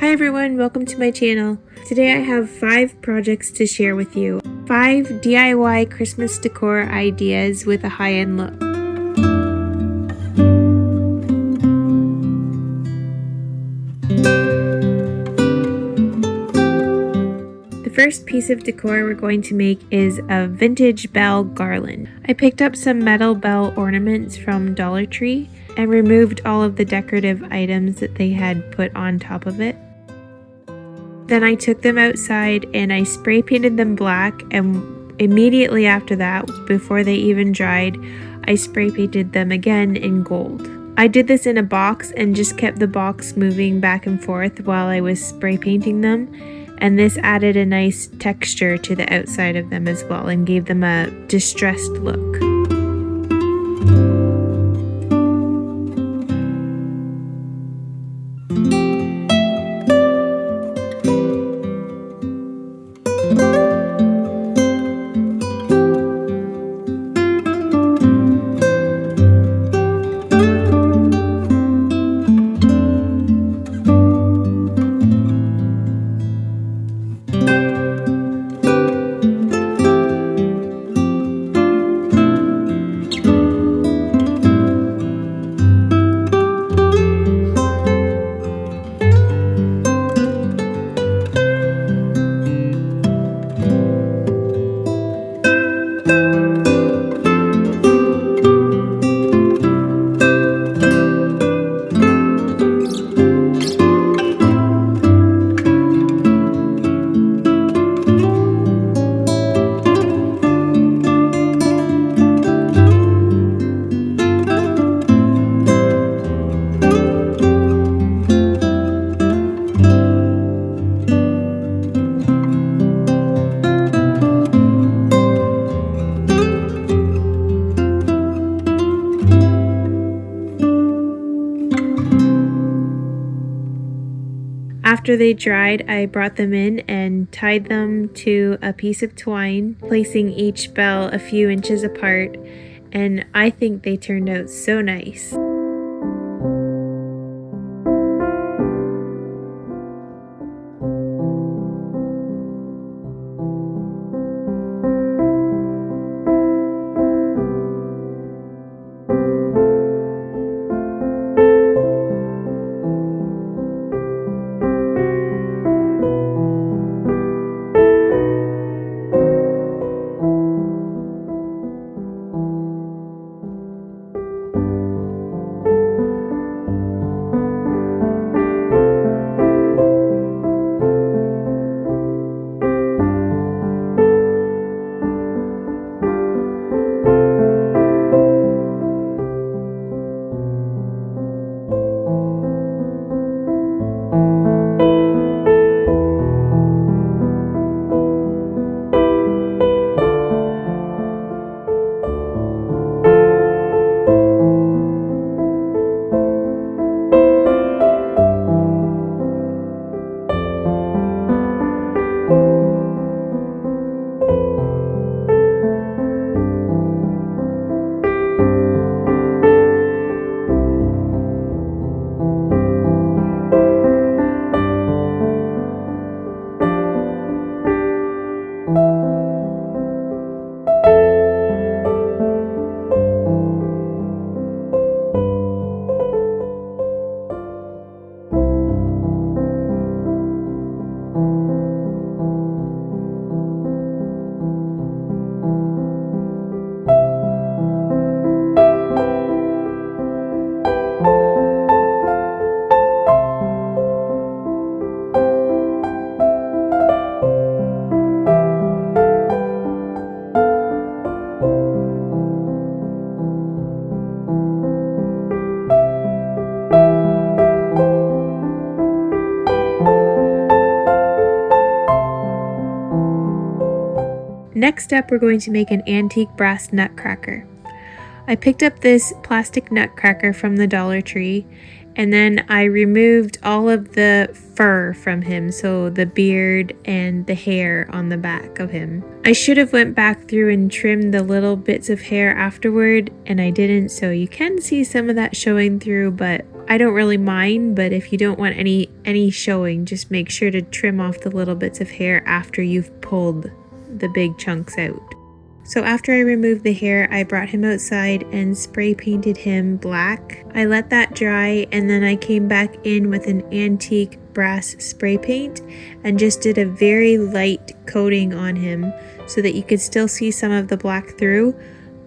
Hi everyone, welcome to my channel. Today I have 5 projects to share with you. 5 DIY Christmas decor ideas with a high-end look. The first piece of decor we're going to make is a vintage bell garland. I picked up some metal bell ornaments from Dollar Tree and removed all of the decorative items that they had put on top of it. Then I took them outside and I spray painted them black, and immediately after that, before they even dried, I spray painted them again in gold. I did this in a box and just kept the box moving back and forth while I was spray painting them, and this added a nice texture to the outside of them as well and gave them a distressed look. After they dried, I brought them in and tied them to a piece of twine, placing each bell a few inches apart, and I think they turned out so nice. Next up, we're going to make an antique brass nutcracker. I picked up this plastic nutcracker from the Dollar Tree, and then I removed all of the fur from him, so the beard and the hair on the back of him. I should have went back through and trimmed the little bits of hair afterward, and I didn't, so you can see some of that showing through, but I don't really mind, but if you don't want any showing, just make sure to trim off the little bits of hair after you've pulled the big chunks out. So after I removed the hair, I brought him outside and spray painted him black. I let that dry, and then I came back in with an antique brass spray paint and just did a very light coating on him so that you could still see some of the black through,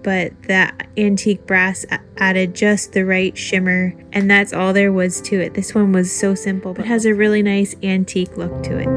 but that antique brass added just the right shimmer, and that's all there was to it. This one was so simple, but has a really nice antique look to it.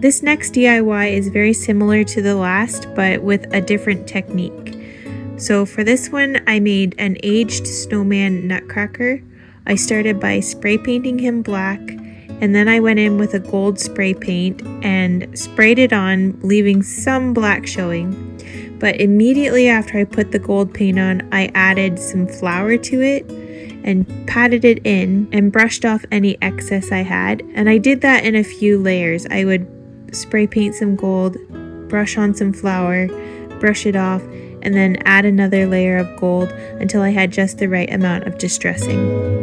This next DIY is very similar to the last, but with a different technique. So for this one, I made an aged Snowman Nutcracker. I started by spray painting him black, and then I went in with a gold spray paint and sprayed it on, leaving some black showing. But immediately after I put the gold paint on, I added some flour to it and patted it in and brushed off any excess I had. And I did that in a few layers. I would spray paint some gold, brush on some flour, brush it off, and then add another layer of gold until I had just the right amount of distressing.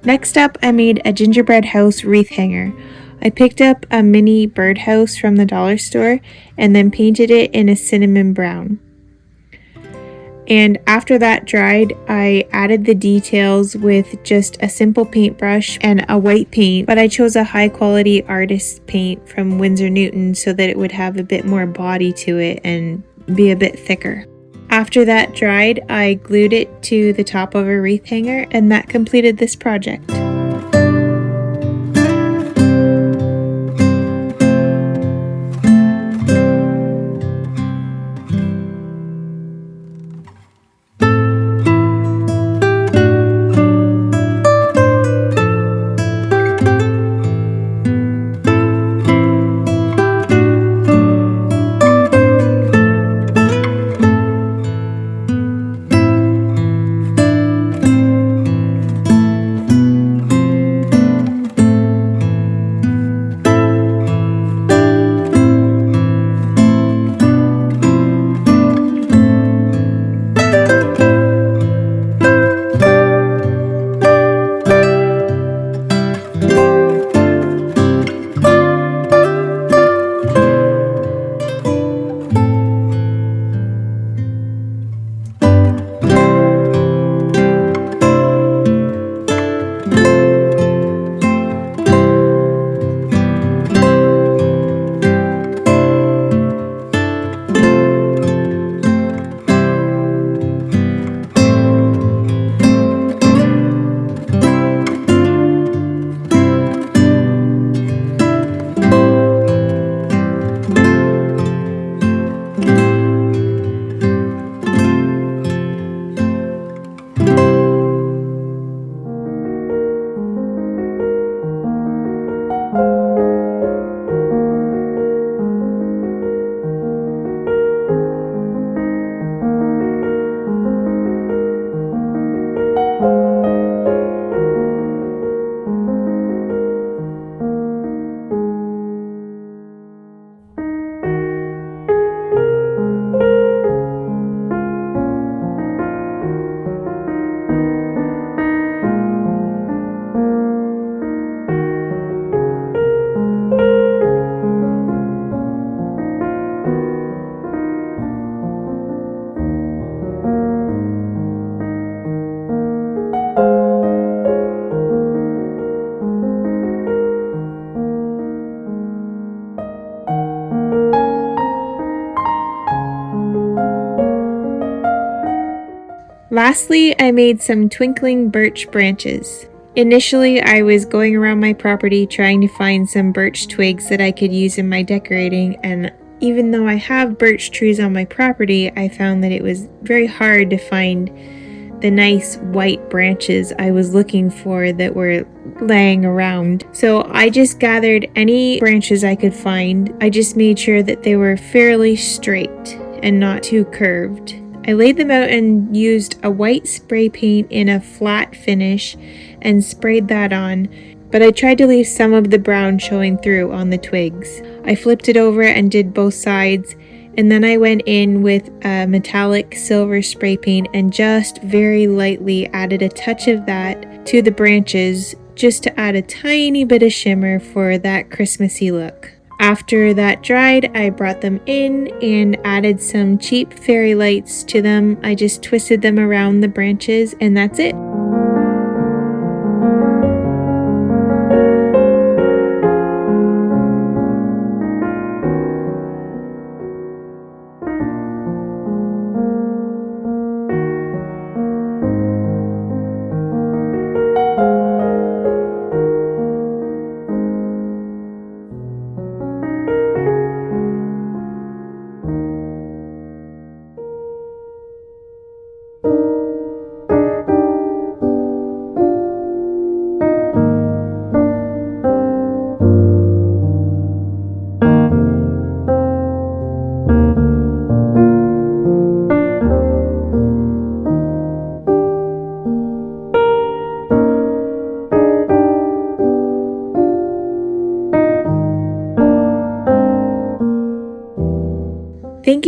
Next up, I made a gingerbread house wreath hanger. I picked up a mini birdhouse from the dollar store and then painted it in a cinnamon brown. And after that dried, I added the details with just a simple paintbrush and a white paint, but I chose a high quality artist paint from Winsor Newton so that it would have a bit more body to it and be a bit thicker. After that dried, I glued it to the top of a wreath hanger, and that completed this project. Lastly, I made some twinkling birch branches. Initially, I was going around my property trying to find some birch twigs that I could use in my decorating, and even though I have birch trees on my property, I found that it was very hard to find the nice white branches I was looking for that were laying around. So I just gathered any branches I could find. I just made sure that they were fairly straight and not too curved. I laid them out and used a white spray paint in a flat finish and sprayed that on, but I tried to leave some of the brown showing through on the twigs. I flipped it over and did both sides, and then I went in with a metallic silver spray paint and just very lightly added a touch of that to the branches just to add a tiny bit of shimmer for that Christmassy look. After that dried, I brought them in and added some cheap fairy lights to them. I just twisted them around the branches, and that's it.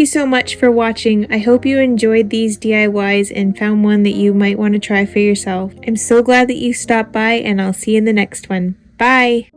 you so much for watching. I hope you enjoyed these DIYs and found one that you might want to try for yourself. I'm so glad that you stopped by, and I'll see you in the next one. Bye!